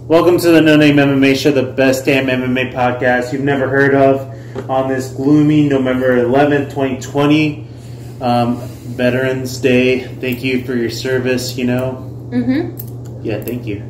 Welcome to the No Name MMA Show, the best damn MMA podcast you've never heard of on this gloomy November 11th, 2020, Veterans Day. Thank you for your service, you know. Mm-hmm. Yeah, thank you.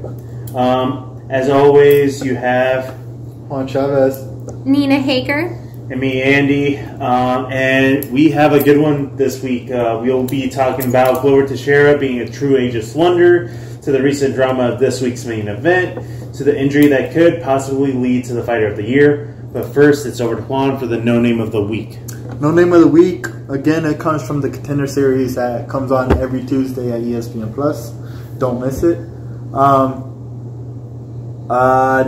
As always, you have Juan Chavez, Nina Hager, and me, Andy, and we have a good one this week. We'll be talking about Glover Teixeira being a true ageless wonder, to the recent drama of this week's main event, to the injury that could possibly lead to the Fighter of the Year. But first, it's over to Juan for the No Name of the Week. No Name of the Week. Again, it comes from the Contender Series that comes on every Tuesday at ESPN Plus. Don't miss it.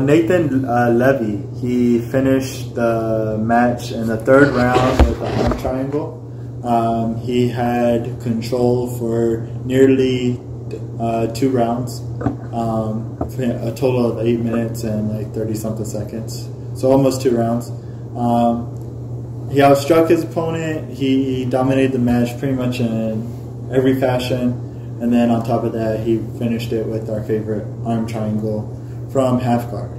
Nathan Levy, he finished the match in the third round with the arm triangle. He had control for nearly 2 rounds, a total of 8 minutes and like 30-something seconds. So almost 2 rounds. He outstruck his opponent. He dominated the match pretty much in every fashion. And then on top of that, he finished it with our favorite arm triangle from half guard.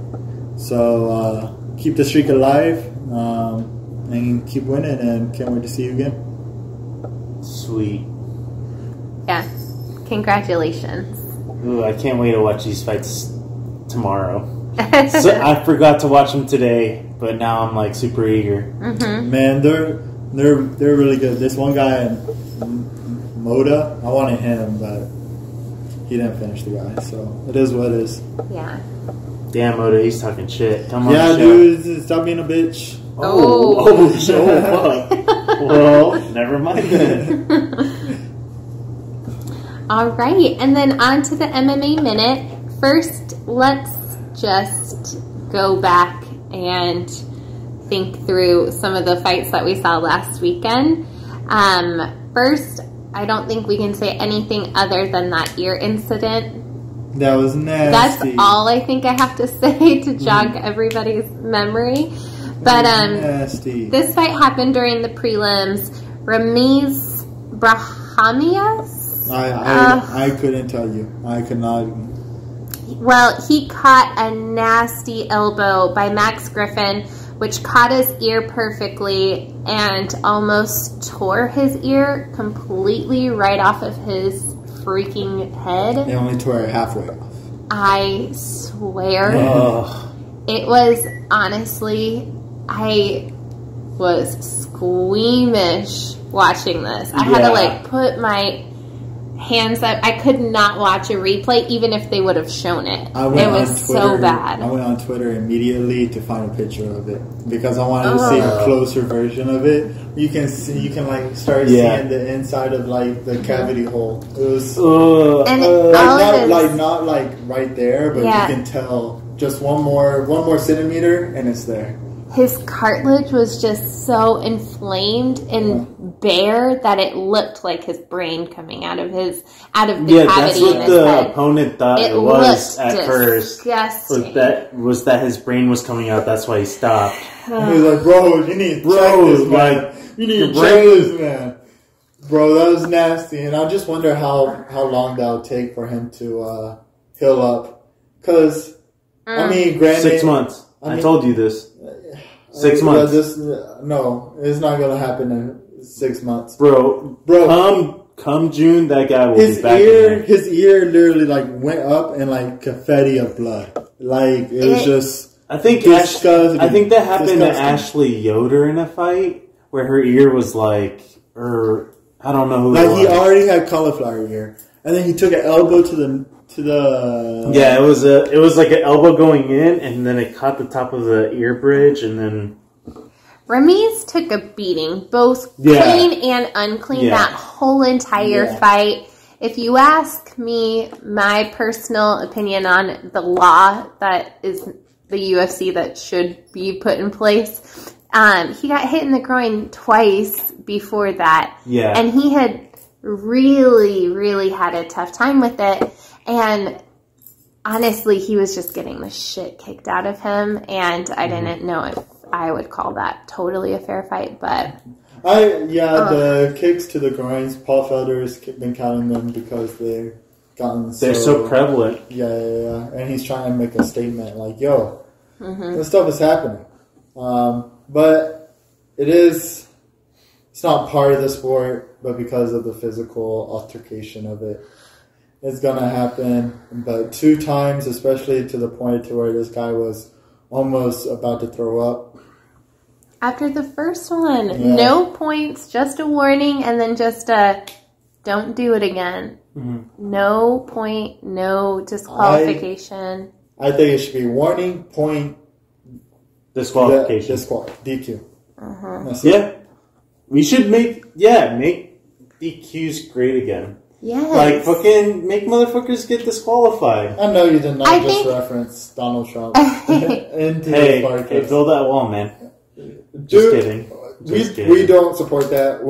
So keep the streak alive and keep winning, and can't wait to see you again. Sweet. yeah, congratulations. Ooh, I can't wait to watch these fights tomorrow. So I forgot to watch them today, but now I'm like super eager. Mm-hmm. Man, they're really good. This one guy, Moda, I wanted him, but he didn't finish the guy, so it is what it is. Yeah. Damn, Oda, he's talking shit. Come on, Yeah, dude, stop being a bitch. Oh, fuck. Well, never mind then. All right, and then on to the MMA Minute. First, let's just go back and think through some of the fights that we saw last weekend. First, I don't think we can say anything other than that ear incident. That was nasty. That's all I think I have to say to jog everybody's memory. But nasty. This fight happened during the prelims. Ramiz Brahamias? I couldn't tell you. I could not. Well, he caught a nasty elbow by Max Griffin, which caught his ear perfectly and almost tore his ear completely right off of his freaking head. They only tore it halfway off. I swear. It was, honestly, I was squeamish watching this. I had to like put my hands up. I could not watch a replay even if they would have shown it. It was so bad. I went on Twitter immediately to find a picture of it because I wanted to see a closer version of it. You can like start seeing the inside of like the cavity hole. It was not like right there, but you can tell just one more centimeter and it's there. His cartilage was just so inflamed and bare that it looked like his brain coming out of the cavity in his head. That's what the opponent thought it was at first. Was that his brain was coming out? That's why he stopped. He was like, "Bro, you need to check this, man. You need to check this, man." Bro, that was nasty, and I just wonder how long that'll take for him to heal up. Because I mean, granted, 6 months. I told you this. 6 months. No, it's not gonna happen in 6 months, bro. Come June, that guy will be back. His ear literally like went up and like confetti of blood. Like it was just. I think that happened to Ashley Yoder in a fight where her ear was like, I don't know who. Like he already had cauliflower ear, and then he took an elbow to the. Yeah, it was like an elbow going in, and then it caught the top of the ear bridge, and then. Ramiz took a beating, both clean and unclean, that whole entire fight. If you ask me my personal opinion on the law that is the UFC that should be put in place, he got hit in the groin twice before that. Yeah. And he had really, really had a tough time with it. And honestly, he was just getting the shit kicked out of him. And I didn't know if I would call that totally a fair fight, but... the kicks to the groins, Paul Felder has been counting them because gotten they're so prevalent. Yeah. And he's trying to make a statement like, yo, this stuff is happening. But it's not part of the sport, but because of the physical altercation of it, it's going to happen. But 2 times, especially to the point to where this guy was almost about to throw up. After the first one, no points, just a warning, and then just a don't do it again. No point, no disqualification. I think it should be warning, point, disqualification. DQ. Yeah. We should make DQs great again. Yes. Like, fucking make motherfuckers get disqualified. I know you did not reference Donald Trump into hey, the podcast. Hey, build that wall, man. Dude, Just kidding. We don't support that.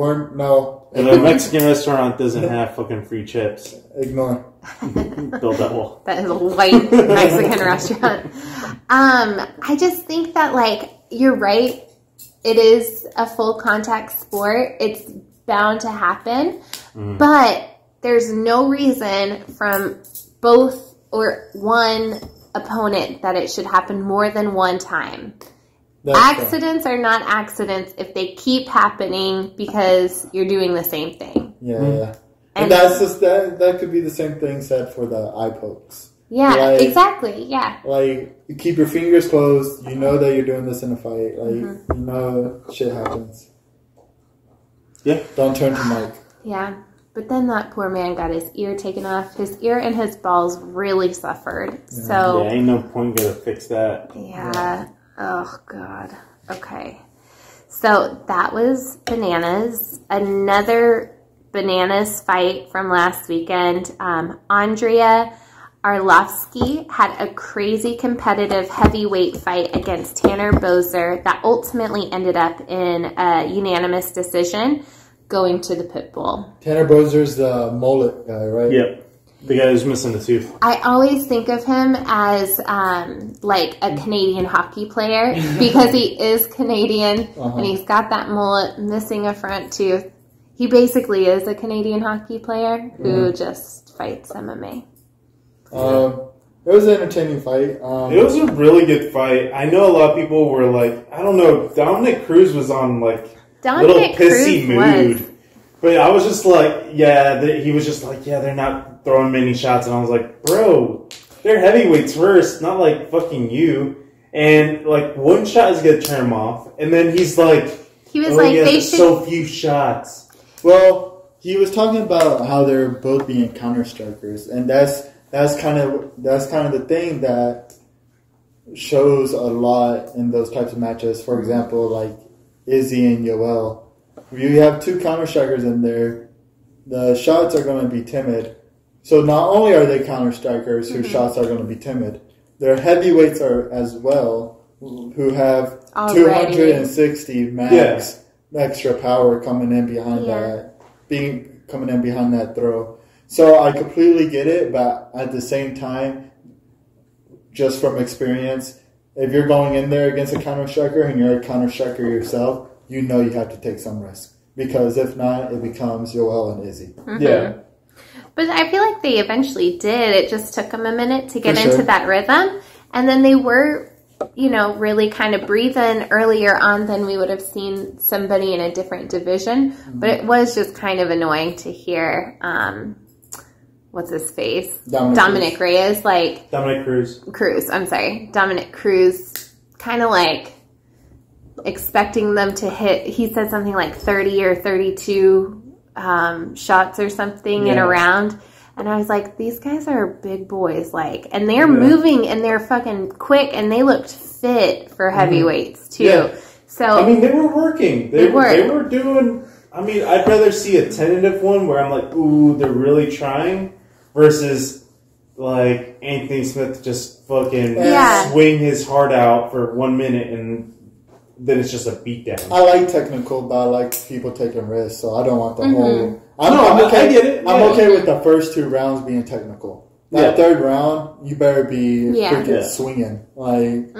If a Mexican restaurant doesn't have fucking free chips, ignore. Build that wall. That is a white Mexican restaurant. I just think that, like, you're right. It is a full contact sport. It's bound to happen. But there's no reason from both or one opponent that it should happen more than one time. Accidents are not accidents if they keep happening because you're doing the same thing. Yeah. And that's just that could be the same thing said for the eye pokes. Yeah, exactly. Yeah. Like, you keep your fingers closed. You know that you're doing this in a fight. Like, you know shit happens. Yeah. Don't turn to Mike. Yeah. But then that poor man got his ear taken off. His ear and his balls really suffered. Yeah. So yeah, ain't no point to fix that. Yeah. Oh, God. Okay. So that was bananas. Another bananas fight from last weekend. Andrea Arlovsky had a crazy competitive heavyweight fight against Tanner Boser that ultimately ended up in a unanimous decision, going to the pit bull. Tanner Boser's the mullet guy, right? Yep. The guy who's missing the tooth. I always think of him as like a Canadian hockey player because he is Canadian and he's got that mullet, missing a front tooth. He basically is a Canadian hockey player who just fights MMA. It was an entertaining fight. It was a really good fight. I know a lot of people were like, I don't know, Dominic Cruz was on like little pissy mood. But I was just like, he was just like, they're not throwing many shots. And I was like, bro, they're heavyweights first, not like fucking you. And like, one shot is going to turn him off. And then he's like, they should so few shots. Well, he was talking about how they're both being counter strikers. And that's kind of the thing that shows a lot in those types of matches. For example, like Izzy and Yoel. If you have 2 counter strikers in there, the shots are going to be timid. So not only are they counter strikers whose shots are going to be timid, their heavyweights are as well, who have 260 max extra power coming in behind that throw. So I completely get it, but at the same time, just from experience, if you're going in there against a counter striker and you're a counter striker yourself, you know you have to take some risk. Because if not, it becomes Yoel and Izzy. Yeah. But I feel like they eventually did. It just took them a minute to get into that rhythm. And then they were, really kind of breathing earlier on than we would have seen somebody in a different division. But it was just kind of annoying to hear, what's his face? Dominic Reyes. Like, Dominic Cruz. I'm sorry. Dominic Cruz kind of like expecting them to hit, he said something like 30 or 32 shots or something in a round. And I was like, these guys are big boys, like, and they're moving and they're fucking quick and they looked fit for heavyweights too. Yeah. So I mean, they were working. They were doing. I mean, I'd rather see a tentative one where I'm like, ooh, they're really trying, versus like Anthony Smith just fucking swing his heart out for 1 minute and then it's just a beatdown. I like technical, but I like people taking risks, so I don't want the whole. I'm okay. I get it. I'm okay with the first 2 rounds being technical. That third round, you better be freaking swinging. Like,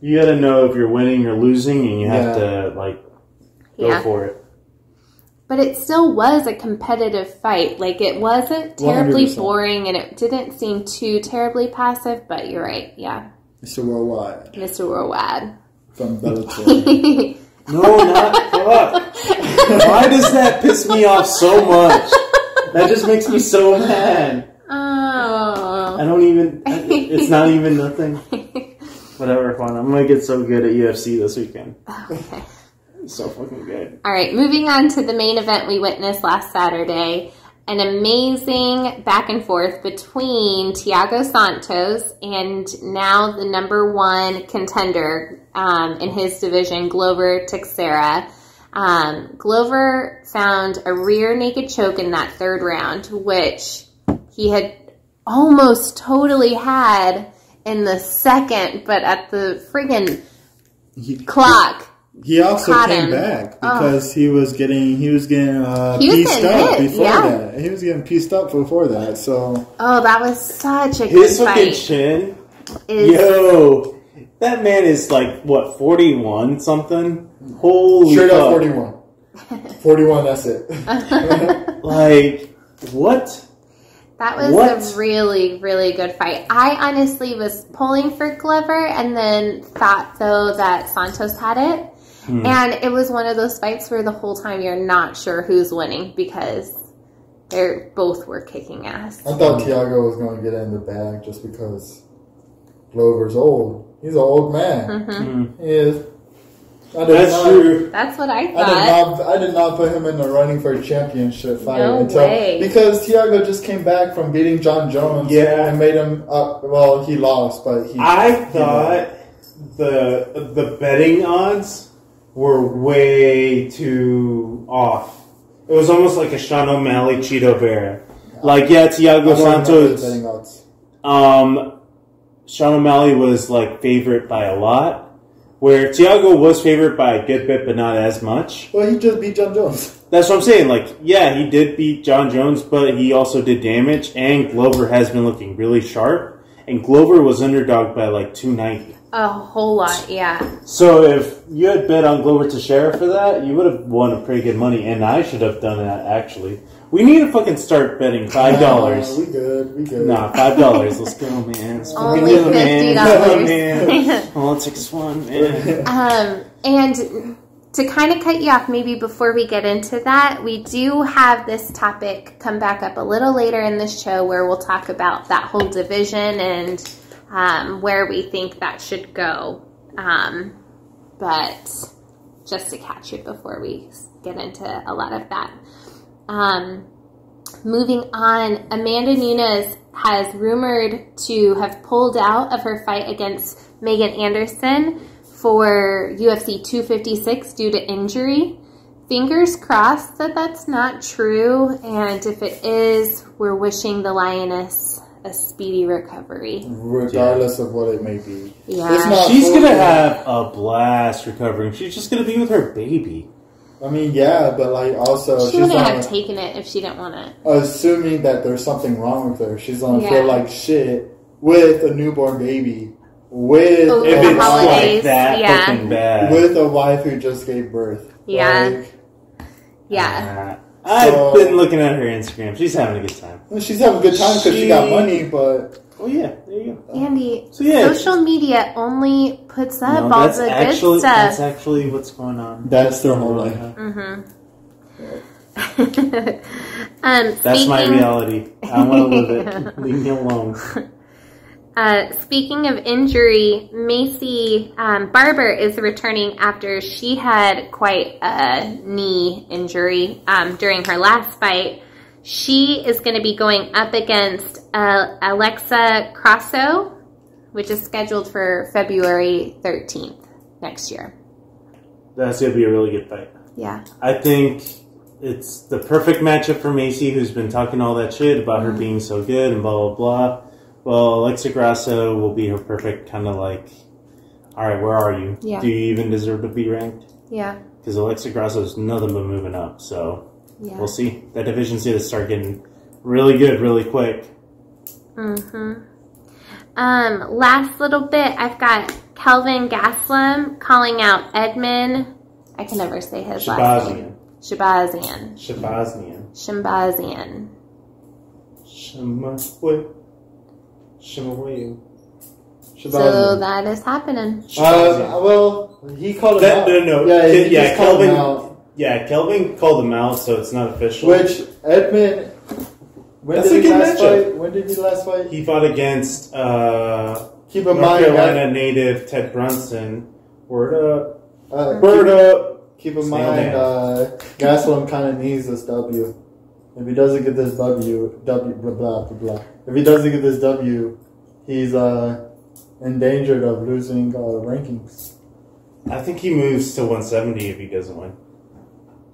you got to know if you're winning or losing, and you have to like go for it. But it still was a competitive fight. Like, it wasn't terribly 100%. boring, and it didn't seem too terribly passive, but you're right, yeah. Mr. Worldwide. Mr. Worldwide. From Bellator. No, not fuck. Why does that piss me off so much? That just makes me so mad. Oh. I don't even, it's not even nothing. Whatever, fine. I'm going to get so good at UFC this weekend. Okay. So fucking good. All right, moving on to the main event we witnessed last Saturday. An amazing back and forth between Thiago Santos and now the number one contender in his division, Glover Teixeira. Glover found a rear naked choke in that third round, which he had almost totally had in the second, but at the friggin' clock. He also came back because he was getting pieced up before that. He was getting pieced up before that. So that was such a his good fight. fucking chin. Yo, that man is like what 41 something. Holy straight fuck. up 41. 41. That's it. Like what? That was a really, really good fight. I honestly was pulling for Glover and then thought, though, that Santos had it. And it was one of those fights where the whole time you're not sure who's winning because they both were kicking ass. I thought Thiago was going to get it in the bag just because Glover's old. He's an old man. He is. That's true. That's what I thought. I did not put him in the running for a championship fight way. because Thiago just came back from beating John Jones. And made him up. Well, he lost, but I thought the betting odds were way too off. It was almost like a Sean O'Malley Cheeto Vera. Like Thiago Santos. Sean O'Malley was like favorite by a lot. Where Thiago was favored by a good bit, but not as much. Well, he just beat John Jones. That's what I'm saying. Like, yeah, he did beat John Jones, but he also did damage. And Glover has been looking really sharp. And Glover was underdog by like 290. A whole lot, yeah. So if you had bet on Glover Teixeira for that, you would have won a pretty good money. And I should have done that, actually. We need to fucking start betting $5. We good. Nah, $5. Let's go, man. Only $50. Oh, it takes one, man. And to kind of cut you off, maybe before we get into that, we do have this topic come back up a little later in the show where we'll talk about that whole division and where we think that should go. But just to catch you before we get into a lot of that. Moving on, Amanda Nunes has rumored to have pulled out of her fight against Megan Anderson for UFC 256 due to injury. Fingers crossed that that's not true, and if it is, we're wishing the Lioness a speedy recovery. Regardless of what it may be. Yeah. She's going to have a blast recovering. She's just going to be with her baby. I mean, yeah, but like also... She wouldn't have taken it if she didn't want it. Assuming that there's something wrong with her. She's going to feel like shit with a newborn baby. With if it's like that fucking bad. With a wife who just gave birth. Yeah. I've been looking at her Instagram. She's having a good time. Well, she's having a good time because she got money, but... Oh, yeah. There you go. Andy, social media only puts up all the good stuff. That's actually what's going on. That's their whole life. That's my reality. I want to live it. Leave me alone. Speaking of injury, Macy Barber is returning after she had quite a knee injury during her last fight. She is going to be going up against Alexa Grasso, which is scheduled for February 13th next year. That's going to be a really good fight. Yeah. I think it's the perfect matchup for Macy, who's been talking all that shit about her being so good and blah, blah, blah. Well, Alexa Grasso will be her perfect kind of like, all right, where are you? Yeah. Do you even deserve to be ranked? Yeah. Because Alexa Grasso is nothing but moving up, so we'll see. That division's going to start getting really good really quick. Last little bit, I've got Kelvin Gastelum calling out Edmund. I can never say his last name. Shabazzian. Shabazzian. Shabazzian. Shemawayu. So that is happening. Well, he called him out. No. Yeah, Kelvin. Out. Yeah, Kelvin called him out, so it's not official. Which Edmund. When did he last fight? He fought against Keep in North mind, Carolina native Ted Brunson. Word up. Word up. Keep in mind, Gastelum kind of needs this W. If he doesn't get this W, blah, blah, blah, blah. If he doesn't get this W, he's in danger of losing rankings. I think he moves to 170 if he doesn't win.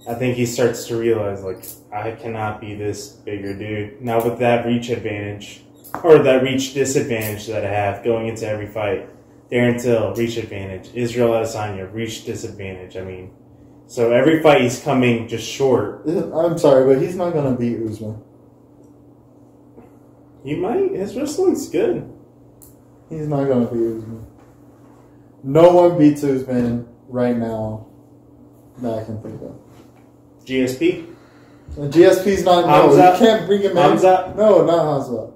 I think he starts to realize, like, I cannot be this bigger dude. Now with that reach advantage, or that reach disadvantage that I have going into every fight. Darren Till, reach advantage. Israel Adesanya, reach disadvantage. I mean, so every fight he's coming just short. I'm sorry, but he's not going to beat Usman. He might. His wrestling's good. He's not going to beat Usman. No one beats Usman right now that I can think of. GSP? GSP's not. Hamza? No, you can't bring him in. Hamza? No, not Hamza.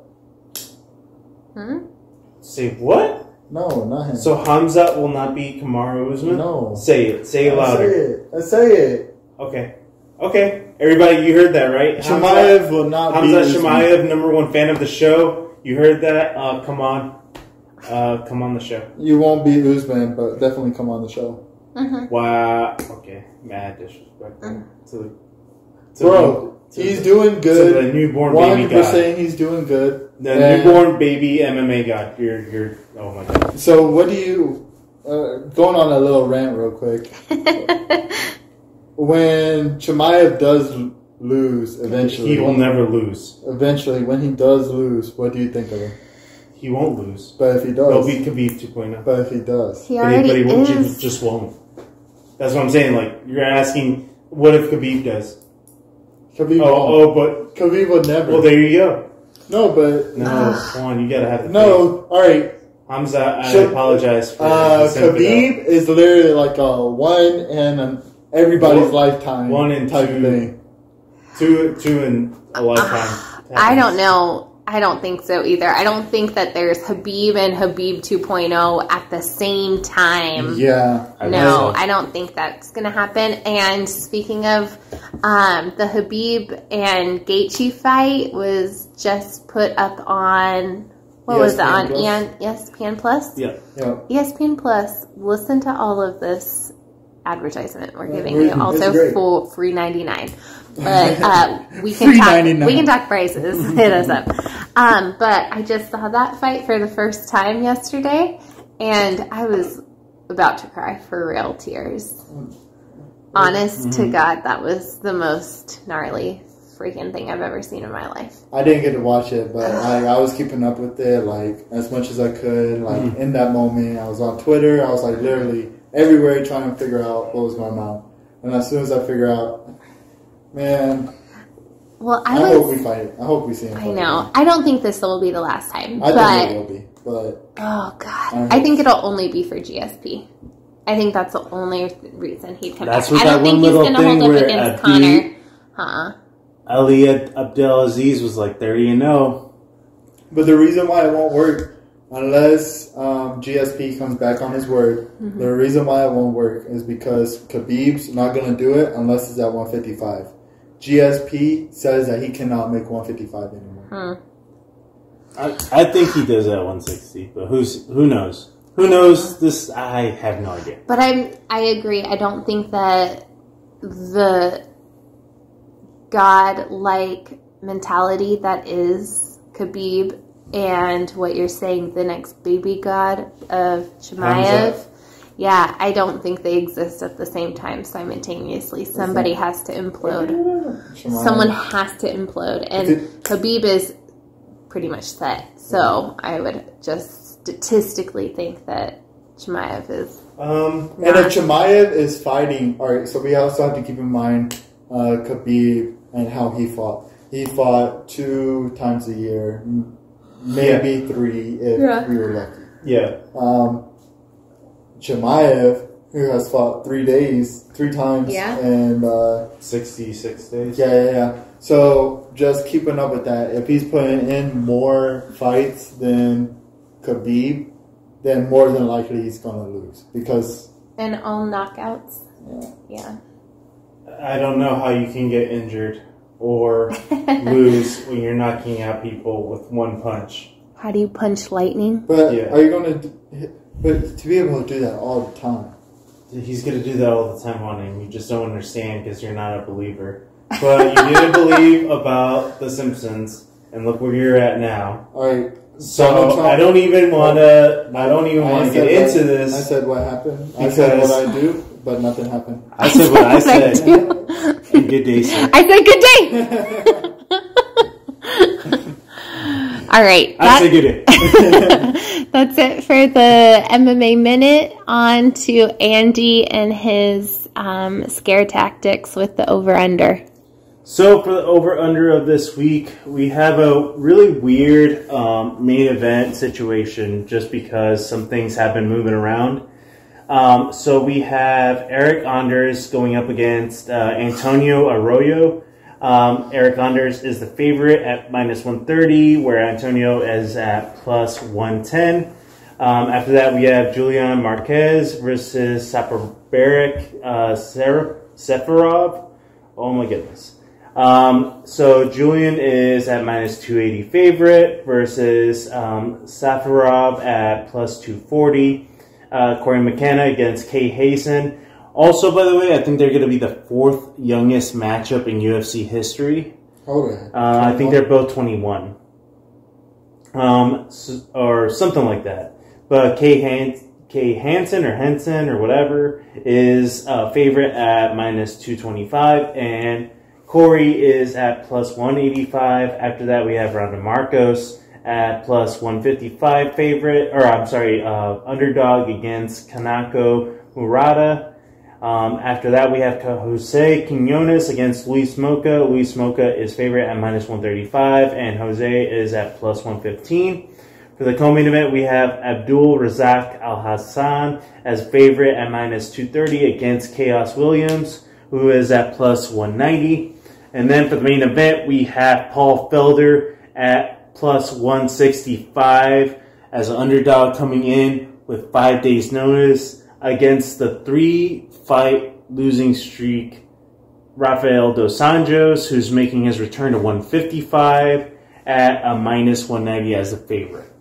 Say what? No, not him. So Hamza will not beat Kamaru Usman? No. Say it. Say it louder. I say it. Okay. Everybody, you heard that, right? Chimaev will not beat Hamza Usman. Chimaev, #1 fan of the show. You heard that? Come on. Come on the show. You won't beat Usman, but definitely come on the show. Wow. Okay. Mad disrespect. He's doing good. To the newborn baby god. 100% he's doing good. The newborn baby MMA god. You're. Oh my god. So what do you? Going on a little rant real quick. When Chimaev does lose, eventually he will never lose. Eventually, when he does lose, what do you think of him? He won't lose. But if he does, he'll beat Khabib 2.0. But if he does, he already is. Just won't. That's what I'm saying. Like, you're asking, what if Khabib does? Khabib but Khabib would never. Well, there you go. No, but no, come on, you gotta have the no. All right, Hamza, I apologize for Khabib is literally like a one in everybody's lifetime. One in type two, thing. Two in a lifetime. I don't know. I don't think so either. I don't think that there's Khabib and Khabib 2.0 at the same time. Yeah. No, I don't think that's going to happen. And speaking of the Khabib and Gaethje fight was just put up on, what was it, on ESPN Plus? Yeah. ESPN Plus. Listen to all of this advertisement we're giving you. Also for free 99. But we can talk prices. Hit us up. But I just saw that fight for the first time yesterday, and I was about to cry for real tears. Honest to God, that was the most gnarly freaking thing I've ever seen in my life. I didn't get to watch it, but I was keeping up with it like as much as I could. Like in that moment, I was on Twitter. I was like literally everywhere trying to figure out what was going on. And as soon as I figure out, man, well, I hope we fight. I hope we see him. I know. Again. I don't think this will be the last time. I think it will be, but oh god, I think it'll only be for GSP. I think that's the only reason he'd come back. I don't think he's going to hold up against Conor. Ali Abdelaziz was like, there you know. But the reason why it won't work, unless GSP comes back on his word, the reason why it won't work is because Khabib's not going to do it unless it's at 155. GSP says that he cannot make 155 anymore. I think he does at 160, but who knows? Who knows? This I have no idea. But I agree. I don't think that the God-like mentality that is Khabib and what you're saying, the next baby god of Chimaev, yeah, I don't think they exist at the same time simultaneously. Somebody has to implode. Someone has to implode. And Khabib is pretty much set. So I would just statistically think that Chimaev is. And if Chimaev is fighting, all right, so we also have to keep in mind Khabib and how he fought. He fought 2 times a year, maybe 3 if we were lucky. Yeah. Chimaev who has fought 3 times, and 66 days. Yeah. So just keeping up with that. If he's putting in more fights than Khabib, then more than likely he's going to lose because. And all knockouts. Yeah. I don't know how you can get injured or lose when you're knocking out people with one punch. How do you punch lightning? But are you going to? But to be able to do that all the time. He's going to do that all the time on him. You just don't understand because you're not a believer. But you didn't believe about The Simpsons, and look where you're at now. All right. So I don't even want to. I don't even want to get into this. I said what happened. I said what I do, but nothing happened. I said what I said. And good day, sir. I said good day. All right. I said good day. That's it for the MMA Minute. On to Andy and his scare tactics with the over-under. So for the over-under of this week, we have a really weird main event situation just because some things have been moving around. So we have Eric Anders going up against Antonio Arroyo. Eric Anders is the favorite at -130, where Antonio is at +110. After that, we have Julian Marquez versus Safarov. Oh my goodness. So Julian is at -280 favorite versus Safarov at +240. Corey McKenna against Kay Hazen. Also, by the way, I think they're going to be the 4th youngest matchup in UFC history. I think they're both 21. Or something like that. But Kay Hansen or Henson or whatever is favorite at -225. And Corey is at +185. After that, we have Ronda Marcos at +155 favorite. Underdog against Kanako Murata. After that, we have Jose Quinones against Luis Moca. Luis Moca is favorite at -135, and Jose is at +115. For the co-main event, we have Abdul Razak Al-Hassan as favorite at -230 against Chaos Williams, who is at +190. And then for the main event, we have Paul Felder at +165 as an underdog coming in with 5 days notice against the 3-fight losing streak Rafael Dos Anjos, who's making his return to 155 at a -190 as a favorite.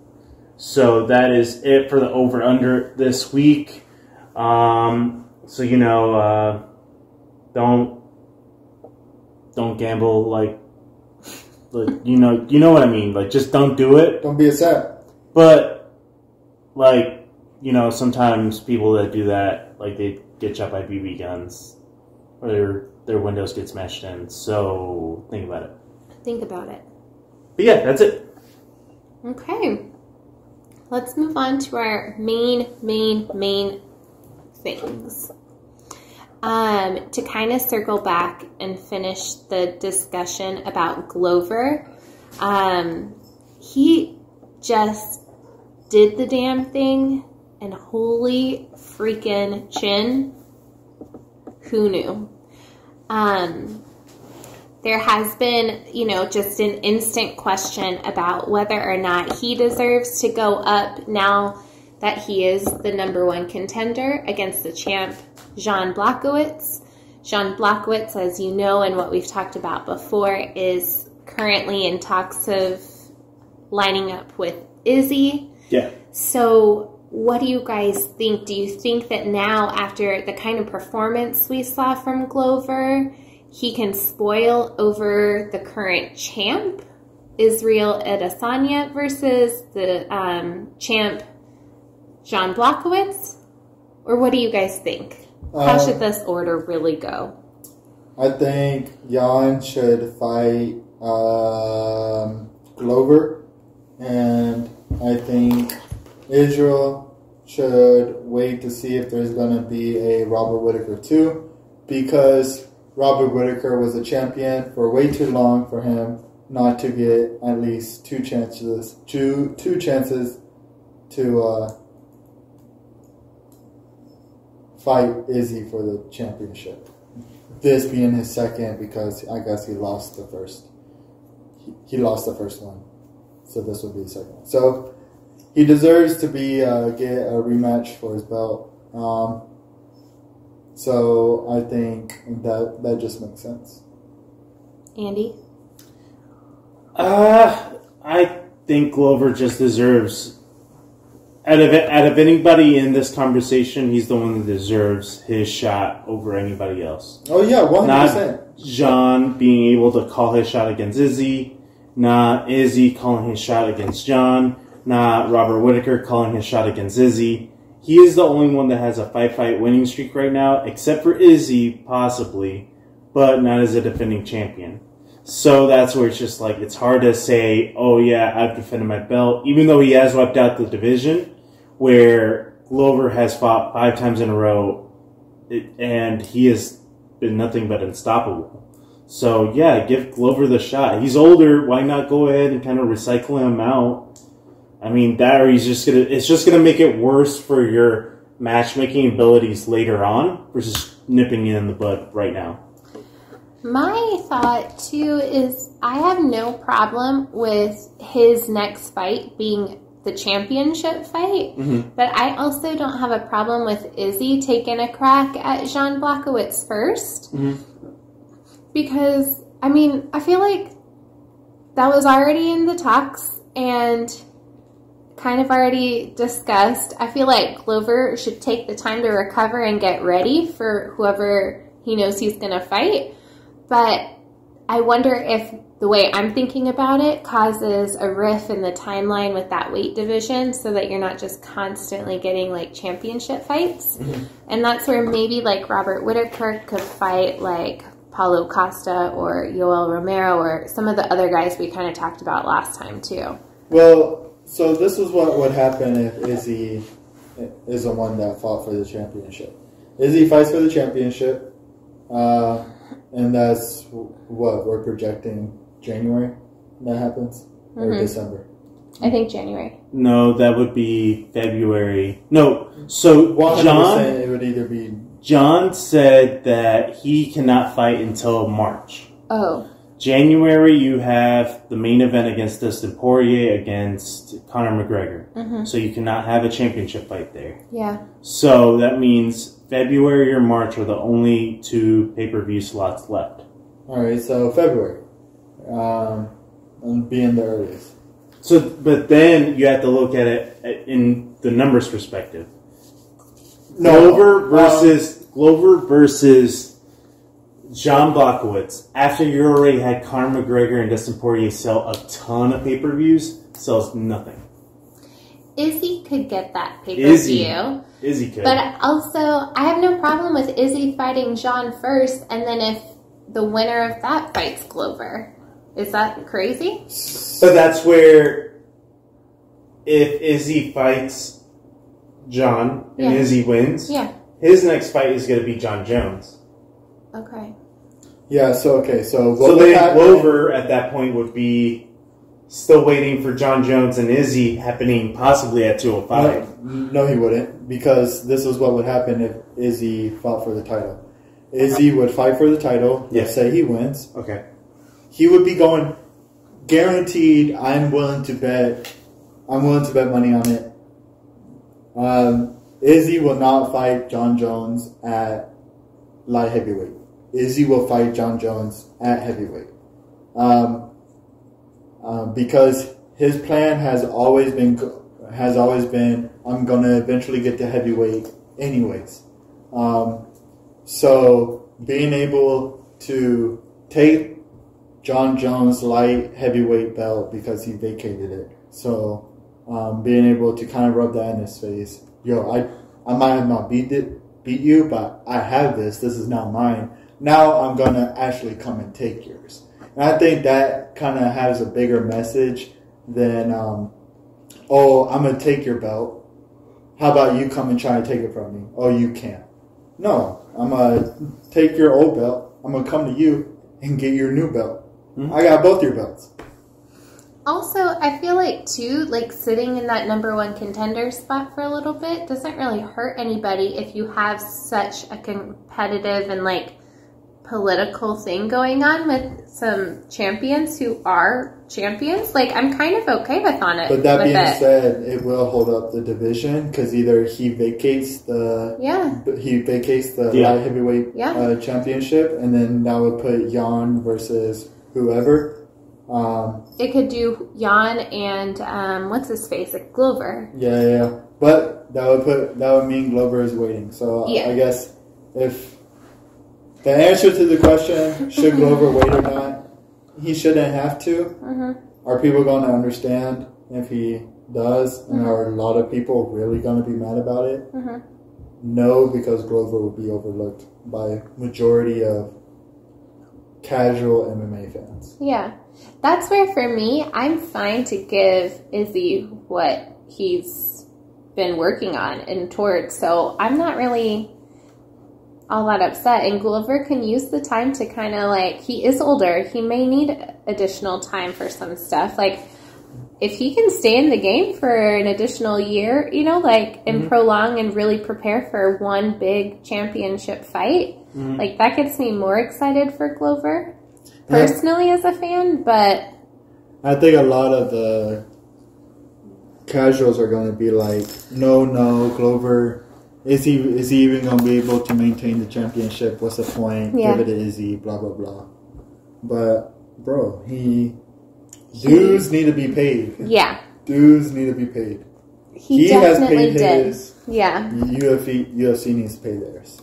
So that is it for the over-under this week. So, don't gamble like you know what I mean. Like, just don't do it. Don't be a sap. But sometimes people that do that, like, they get shot by BB guns or their windows get smashed in. So think about it. Think about it. But yeah, that's it. Okay. Let's move on to our main things. To kind of circle back and finish the discussion about Glover, he just did the damn thing, and holy freaking chin, who knew? There has been, just an instant question about whether or not he deserves to go up now that he is the #1 contender against the champ, Jan Blachowicz. Jan Blachowicz, as you know, and what we've talked about before, is currently in talks of lining up with Izzy. Yeah. So what do you guys think? Do you think that now, after the kind of performance we saw from Glover, he can spoil over the current champ, Israel Adesanya, versus the champ, Jan Blachowicz? Or what do you guys think? How should this order really go? I think Jan should fight Glover, and I think Israel should wait to see if there's going to be a Robert Whittaker too, because Robert Whittaker was a champion for way too long for him not to get at least two chances to fight Izzy for the championship. This being his second because I guess he lost the first. He lost the first one, so this would be the second one. So he deserves to be get a rematch for his belt. So I think that just makes sense. Andy? I think Glover just deserves, out of anybody in this conversation, he's the one that deserves his shot over anybody else. Oh yeah, 100%. Not John being able to call his shot against Izzy, not Izzy calling his shot against John, not Robert Whittaker calling his shot against Izzy. He is the only one that has a 5-fight winning streak right now, except for Izzy, possibly, but not as a defending champion. So that's where it's just like, it's hard to say, oh yeah, I've defended my belt, even though he has wiped out the division, where Glover has fought 5 times in a row, and he has been nothing but unstoppable. So yeah, give Glover the shot. He's older, why not go ahead and kind of recycle him out? I mean, that or it's just gonna make it worse for your matchmaking abilities later on versus nipping it in the bud right now. My thought, too, is I have no problem with his next fight being the championship fight, but I also don't have a problem with Izzy taking a crack at Jan Blachowicz first. Because, I mean, I feel like that was already in the talks and kind of already discussed. I feel like Glover should take the time to recover and get ready for whoever he knows he's going to fight. But I wonder if the way I'm thinking about it causes a rift in the timeline with that weight division so that you're not just constantly getting like championship fights. And that's where maybe like Robert Whittaker could fight like Paulo Costa or Yoel Romero or some of the other guys we kind of talked about last time too. Well, so this is what would happen if Izzy is the one that fought for the championship. Izzy fights for the championship. And that's what we're projecting January that happens? Or December? I think January. No, that would be February. No, so 100% John, it would either be... John said that he cannot fight until March. Oh. January, you have the main event against Dustin Poirier against Conor McGregor. So you cannot have a championship fight there. Yeah. So that means February or March are the only 2 pay-per-view slots left. All right, so February, being the earliest. So, but then you have to look at it in the numbers perspective. Glover versus Jan Blachowicz. After you already had Conor McGregor and Dustin Poirier sell a ton of pay-per-views, sells nothing. Izzy could get that pay-per-view. Izzy could. But also, I have no problem with Izzy fighting John first, and then if the winner of that fights Glover. Is that crazy? But that's where, if Izzy fights John and Izzy wins, his next fight is going to be John Jones. Okay. Yeah, so then Glover at that point would be still waiting for John Jones and Izzy happening possibly at 205. No, he wouldn't, because this is what would happen if Izzy fought for the title. Izzy would fight for the title. Let's say he wins. Okay. He would be going guaranteed. I'm willing to bet money on it. Izzy will not fight John Jones at light heavyweight. Izzy will fight John Jones at heavyweight. Because his plan has always been I'm gonna eventually get to heavyweight anyways. So being able to take John Jones' light heavyweight belt because he vacated it. So being able to kind of rub that in his face. Yo, I might have not beat you, but I have this. This is now mine. Now I'm gonna actually come and take yours. And I think that kind of has a bigger message than, I'm going to take your belt. How about you come and try to take it from me? Oh, you can't. No, I'm going to take your old belt. I'm going to come to you and get your new belt. I got both your belts. Also, I feel like, too, like, sitting in that number one contender spot for a little bit doesn't really hurt anybody if you have such a competitive and, like, political thing going on with some champions who are champions. Like, I'm kind of okay with on it. But that being said, it will hold up the division because either he vacates the light heavyweight championship, and then that would put Jan versus whoever. It could do Jan and what's his face, like Glover. Yeah. But that would mean Glover is waiting. So I guess if the answer to the question, should Glover wait or not, he shouldn't have to. Mm-hmm. Are people going to understand if he does? And are a lot of people really going to be mad about it? Mm-hmm. No, because Glover will be overlooked by majority of casual MMA fans. Yeah. That's where, for me, I'm fine to give Izzy what he's been working on and towards. So I'm not really all that upset. And Glover can use the time to kind of, like, he is older. He may need additional time for some stuff. Like, if he can stay in the game for an additional year, you know, like, and prolong and really prepare for one big championship fight, like, that gets me more excited for Glover. Personally, as a fan, but I think a lot of the casuals are going to be like, no, Glover, is he even going to be able to maintain the championship? What's the point? Give it to Izzy, blah blah blah. But bro, dues need to be paid. Yeah, dues need to be paid. He definitely has paid his. Yeah, UFC needs to pay theirs.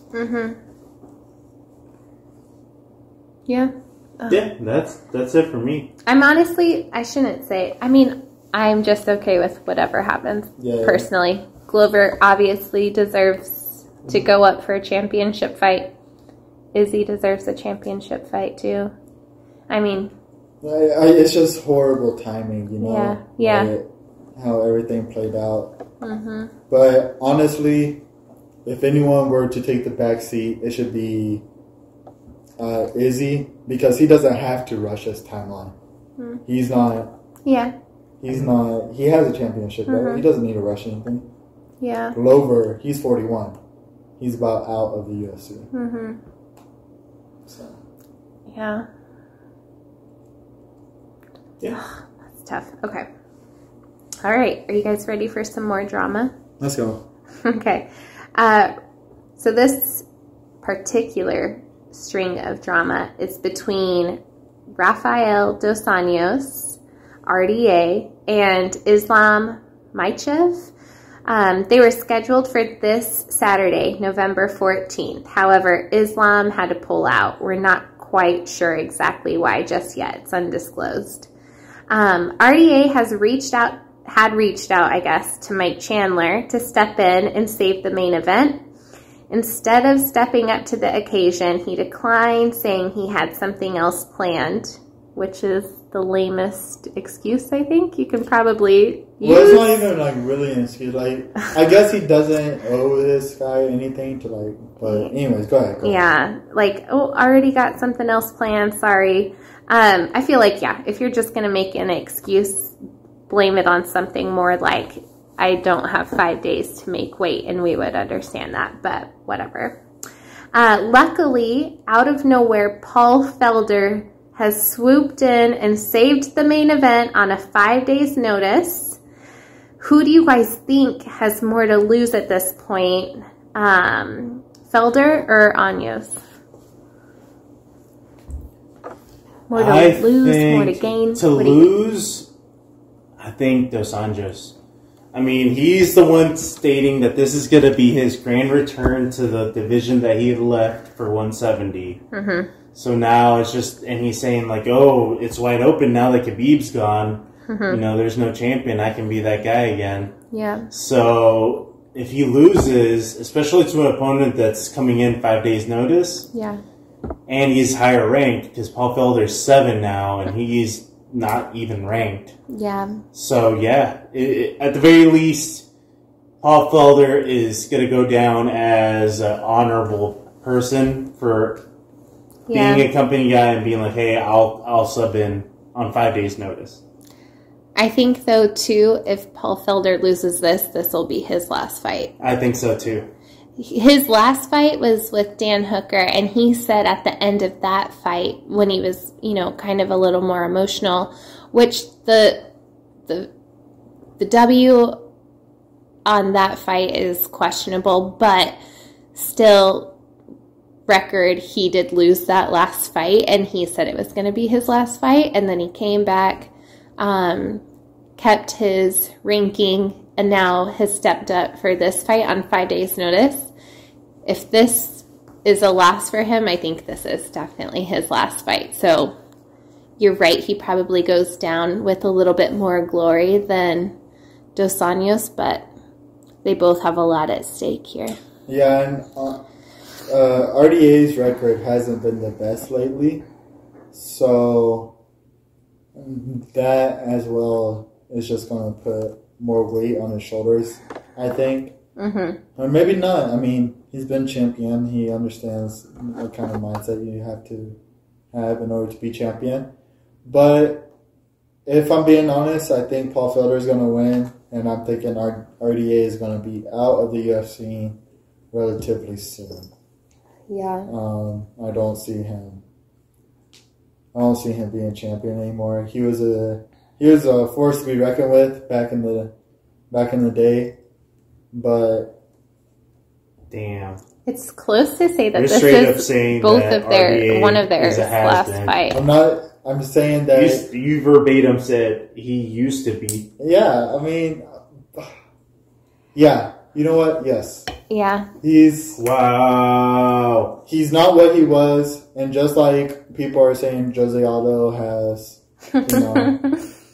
Yeah. Yeah, that's it for me. I'm honestly, I shouldn't say. I mean, I'm just okay with whatever happens. Personally, Glover obviously deserves to go up for a championship fight. Izzy deserves a championship fight too. I mean, it's just horrible timing, you know. Yeah. How everything played out. But honestly, if anyone were to take the back seat, it should be Izzy, because he doesn't have to rush his timeline. He's not. Yeah. He's not. He has a championship, right? He doesn't need to rush anything. Yeah. Glover, he's 41. He's about out of the UFC. So. Yeah. Yeah. That's tough. Okay. All right. Are you guys ready for some more drama? Let's go. Okay. So this particular string of drama is between Rafael Dos Anjos, RDA, and Islam Makhachev. They were scheduled for this Saturday, November 14th. However, Islam had to pull out. We're not quite sure exactly why just yet. It's undisclosed. RDA had reached out, I guess, to Mike Chandler to step in and save the main event. Instead of stepping up to the occasion, he declined, saying he had something else planned, which is the lamest excuse, I think, you can probably use. Well, it's not even, like, really an excuse. Like, I guess he doesn't owe this guy anything to, like, but anyways, go ahead. Yeah, like, already got something else planned, sorry. I feel like, if you're just going to make an excuse, blame it on something more like, I don't have 5 days to make weight, and we would understand that, but whatever. Luckily, out of nowhere, Paul Felder has swooped in and saved the main event on a 5 days notice. Who do you guys think has more to lose at this point? Felder or Anjos? More to lose, more to gain? To lose, I think Dos Anjos. I mean, he's the one stating that this is going to be his grand return to the division that he left for 170. So now it's just, and he's saying like, oh, it's wide open now that Khabib's gone. You know, there's no champion. I can be that guy again. Yeah. So if he loses, especially to an opponent that's coming in 5 days notice. Yeah. And he's higher ranked because Paul Felder's 7 now and he's not even ranked. Yeah. So, yeah, at the very least, Paul Felder is going to go down as an honorable person for being a company guy and being like, hey, I'll sub in on 5 days notice. I think, though, too, if Paul Felder loses this will be his last fight. I think so, too. His last fight was with Dan Hooker, and he said at the end of that fight, when he was, kind of a little more emotional, which the W on that fight is questionable, but still, record, he did lose that last fight, and he said it was going to be his last fight, and then he came back, kept his ranking, and now has stepped up for this fight on 5 days' notice. If this is a last for him, I think this is definitely his last fight. So you're right, he probably goes down with a little bit more glory than Dos Anjos, but they both have a lot at stake here. Yeah, and RDA's record hasn't been the best lately, so that as well is just going to put more weight on his shoulders, I think. Mm-hmm. Or maybe not. I mean, he's been champion. He understands what kind of mindset you have to have in order to be champion. But if I'm being honest, I think Paul Felder is going to win, and I'm thinking RDA is going to be out of the UFC relatively soon. Yeah. I don't see him being champion anymore. He was a force to be reckoned with back in the day, but damn, it's close to say that You're this is both of their one of their last fight. I'm just saying that you verbatim said he used to be. Yeah, I mean, yeah. You know what? Yes. Yeah. He's not what he was, and just like people are saying, Jose Aldo has, kind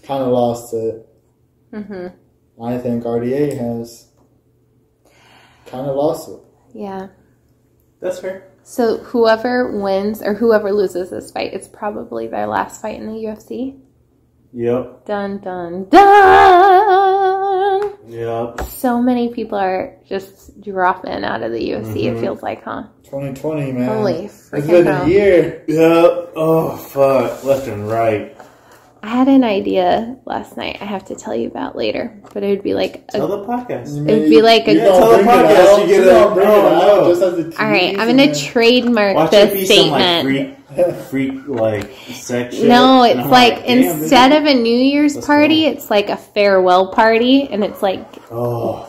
of lost it. Mm-hmm. I think RDA has kind of lost it. Yeah. That's fair. So whoever wins or whoever loses this fight, it's probably their last fight in the UFC. Yep. Dun, dun, dun! Yep. So many people are just dropping out of the UFC, it feels like, huh? 2020, man. Holy freaking It's been a year. Yep. Oh, fuck. Left and right. I had an idea last night I have to tell you about later, but it would be like tell the podcast. It would be like a tell the podcast. You get it. All right, I'm gonna trademark this statement. Freak like section. No, it's like instead of a New Year's party, it's like a farewell party, and it's like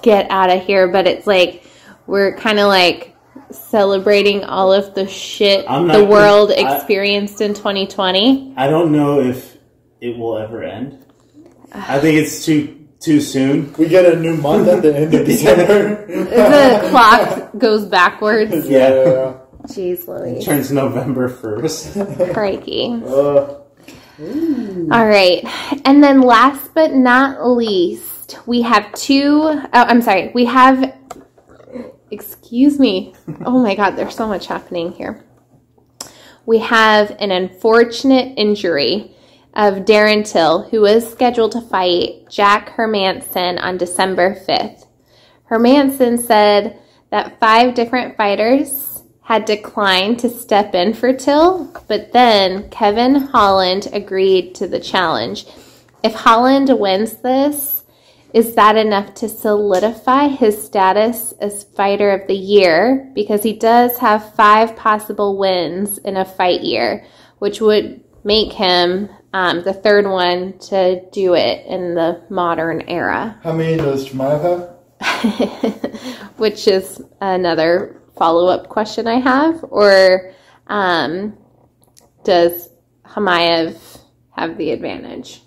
get out of here. But it's like we're kind of like celebrating all of the shit the world experienced in 2020. I don't know if it will ever end. I think it's too soon. We get a new month at the end of December. The clock goes backwards. Yeah. Jeez Louise. It turns November 1st. Crikey. All right. And then last but not least, we have excuse me. Oh my God, there's so much happening here. We have an unfortunate injury of Darren Till, who was scheduled to fight Jack Hermansson on December 5th. Hermansson said that 5 different fighters had declined to step in for Till, but then Kevin Holland agreed to the challenge. If Holland wins this, is that enough to solidify his status as Fighter of the Year? Because he does have 5 possible wins in a fight year, which would make him the 3rd one to do it in the modern era. How many does Chimaev have? Which is another follow-up question I have. Or does Chimaev have the advantage?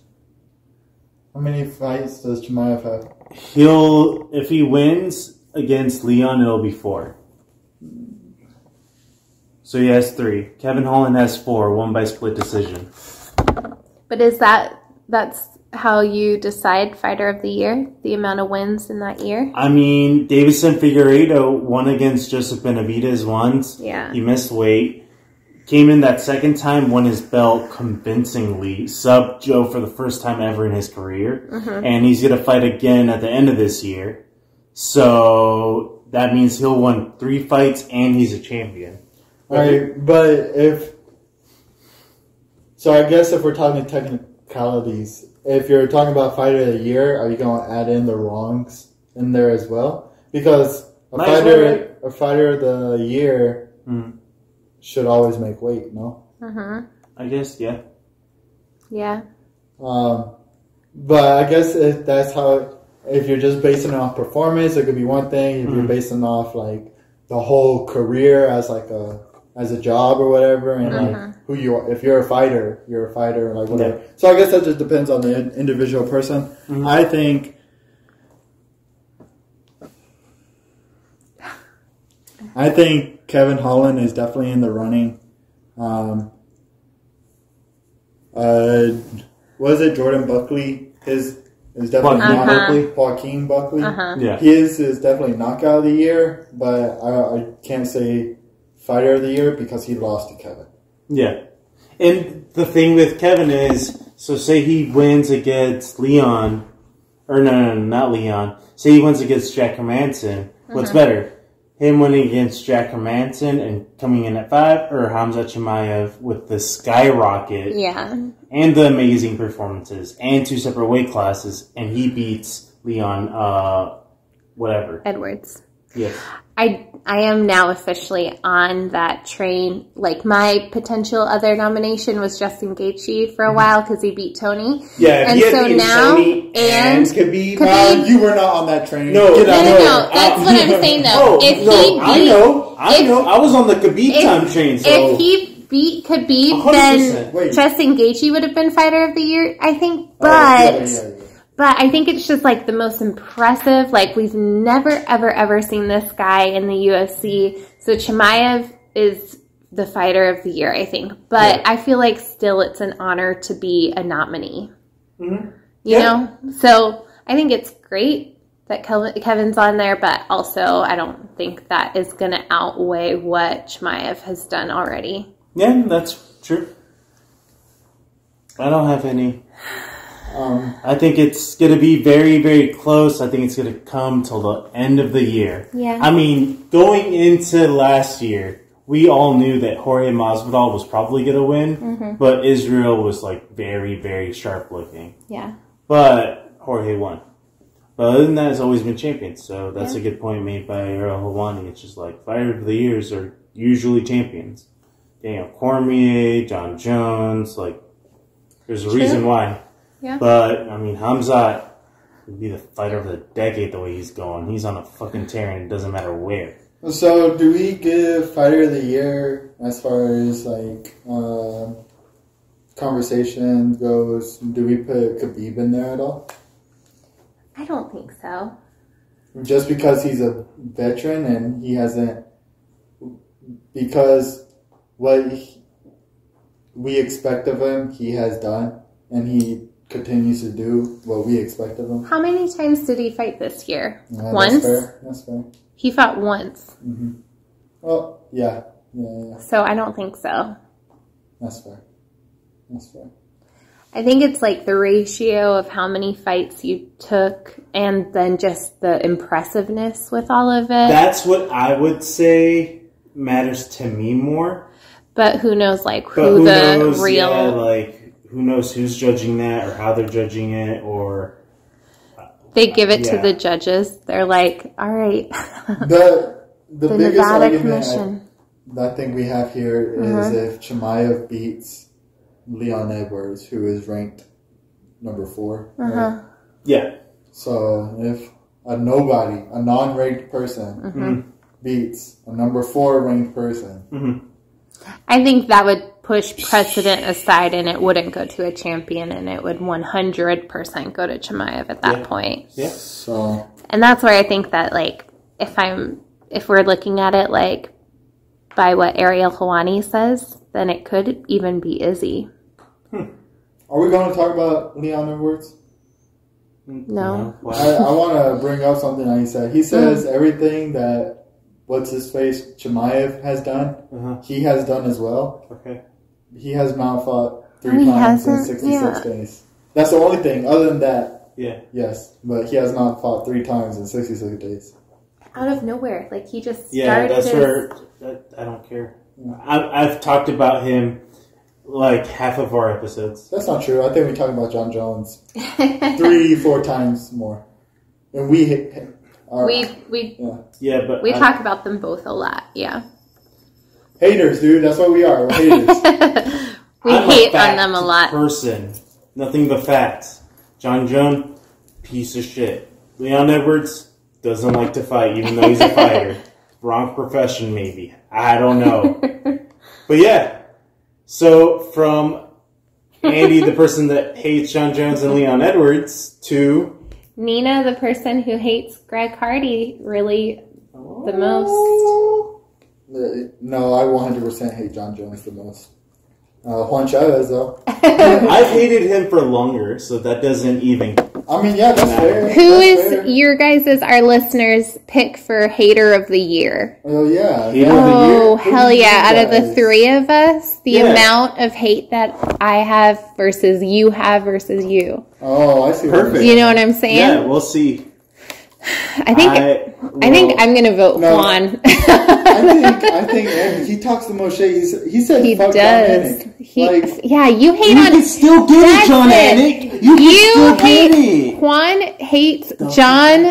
How many fights does Chimaev have? If he wins against Leon, it'll be 4. So he has 3. Kevin Holland has 4, 1 by split decision. But that's how you decide Fighter of the Year? The amount of wins in that year? I mean, Davison Figueiredo won against Joseph Benavidez once. Yeah. He missed weight. Came in that second time, won his belt convincingly. Subbed Joe for the first time ever in his career. Mm-hmm. And he's going to fight again at the end of this year. So that means he'll win 3 fights and he's a champion. Right, but I guess if we're talking technicalities, if you're talking about fighter of the year, are you going to add in the wrongs in there as well? Because a fighter of the year should always make weight, no? I guess, yeah. Yeah. But I guess that's how. If you're just basing it off performance, it could be one thing. If you're basing off like the whole career as like as a job or whatever, and like who you are. If you're a fighter, like whatever. Yeah. So I guess that just depends on the individual person. I think Kevin Holland is definitely in the running. Was it Jordan Buckley? Is definitely Joaquin Buckley. Yeah, he is definitely knockout of the year, but I can't say fighter of the year because he lost to Kevin. Yeah, and the thing with Kevin is, so say he wins against Leon, or no, not Leon. Say he wins against Jack Hermanson. What's better, him winning against Jack Hermanson and coming in at 5, or Hamza Chimaev with the skyrocket? Yeah. And the amazing performances, and 2 separate weight classes, and he beats Leon, whatever. Edwards. Yes. I am now officially on that train. Like, my potential other nomination was Justin Gaethje for a while because he beat Tony. Yeah, and so now and Khabib. You were not on that train. No. That's what I'm saying though. I was on the Khabib time train. So if he beat Khabib, 100%. Then Justin Gaethje would have been fighter of the year, I think. But but I think it's just like the most impressive. Like, we've never ever seen this guy in the UFC. So Chimaev is the fighter of the year, I think. But I feel like still it's an honor to be a nominee. You know? So I think it's great that Kevin's on there, but also I don't think that is going to outweigh what Chimaev has done already. Yeah, that's true. I don't have any. I think it's going to be very, very close. I think it's going to come till the end of the year. Yeah. I mean, going into last year, we all knew that Jorge Masvidal was probably going to win, but Israel was like very, very sharp looking. Yeah. But Jorge won. But other than that, it's always been champions. So that's a good point made by Ariel Helwani. It's just like fighter of the years are usually champions. Daniel Cormier, John Jones, like there's a reason why. Yeah. But I mean, Hamzat would be the fighter of the decade the way he's going. He's on a fucking tear, and it doesn't matter where. So, do we give fighter of the year as far as like conversation goes? Do we put Khabib in there at all? I don't think so. Just because he's a veteran and he hasn't, because what we expect of him, he has done, and he continues to do what we expect of him. How many times did he fight this year? Once? That's fair. He fought once. Oh, yeah. So I don't think so. That's fair. I think it's like the ratio of how many fights you took and then just the impressiveness with all of it. That's what I would say matters to me more. But who knows, like, who the real... Yeah, like, who knows who's judging that or how they're judging it, or... They give it to the judges. They're like, all right. The biggest Nevada argument Commission. I think we have here is if Chimaev beats Leon Edwards, who is ranked number 4. Right? Yeah. So if a non-ranked person beats a number 4 ranked person... I think that would push precedent aside, and it wouldn't go to a champion, and it would 100% go to Chimaev at that point. Yeah. So, and that's where I think that, like, if we're looking at it like by what Ariel Helwani says, then it could even be Izzy. Are we going to talk about Leon Edwards? No. I want to bring up something that he said. He says everything that what's-his-face Chimaev has done, he has done as well. Okay. He has not fought 3 times in 66 days. That's the only thing. Other than that, yes. But he has not fought 3 times in 66 days. Out of nowhere. Like, he just started I don't care. I've talked about him like half of our episodes. That's not true. I think we talk about John Jones 3-4 times more. And we hit him. We talk about them both a lot. Yeah. Haters, dude. That's what we are. We're haters. We hate on them a lot. Person, nothing but facts. John Jones, piece of shit. Leon Edwards doesn't like to fight, even though he's a fighter. Wrong profession, maybe. I don't know. But yeah. So from Andy, the person that hates John Jones and Leon Edwards, to Nina, the person who hates Greg Hardy really the most. No, I 100% hate John Jones the most. Juan Chavez, though. I've hated him for longer, so that doesn't even. I mean, yeah, that's fair. Who is your guys' our listeners' pick for hater of the year? Oh yeah. Oh hell yeah! Out of the three of us, the amount of hate that I have versus you have versus you. Oh, I see. Perfect. You know what I'm saying? Yeah, we'll see. I think I'm gonna vote Juan. I think Andy, he talks the most shit. He said he fuck does. Yeah, you hate on. You can still get it, John Anik. You hate Juan hates John.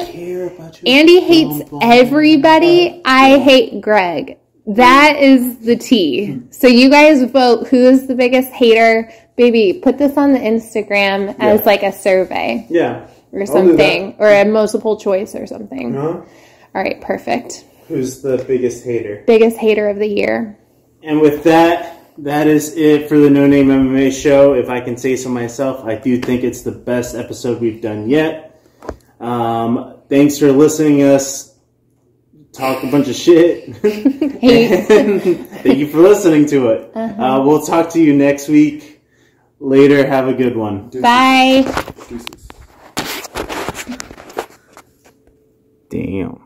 Andy hates everybody. I hate Greg. That is the T. So you guys vote who is the biggest hater. Baby, put this on the Instagram as like a survey. Yeah. Or something. Or a multiple choice or something. Uh-huh. All right, perfect. Who's the biggest hater? Biggest hater of the year. And with that is it for the No Name MMA show. If I can say so myself, I do think it's the best episode we've done yet. Thanks for listening to us talk a bunch of shit. Thank you for listening to it. We'll talk to you next week. Later. Have a good one. Bye. Damn.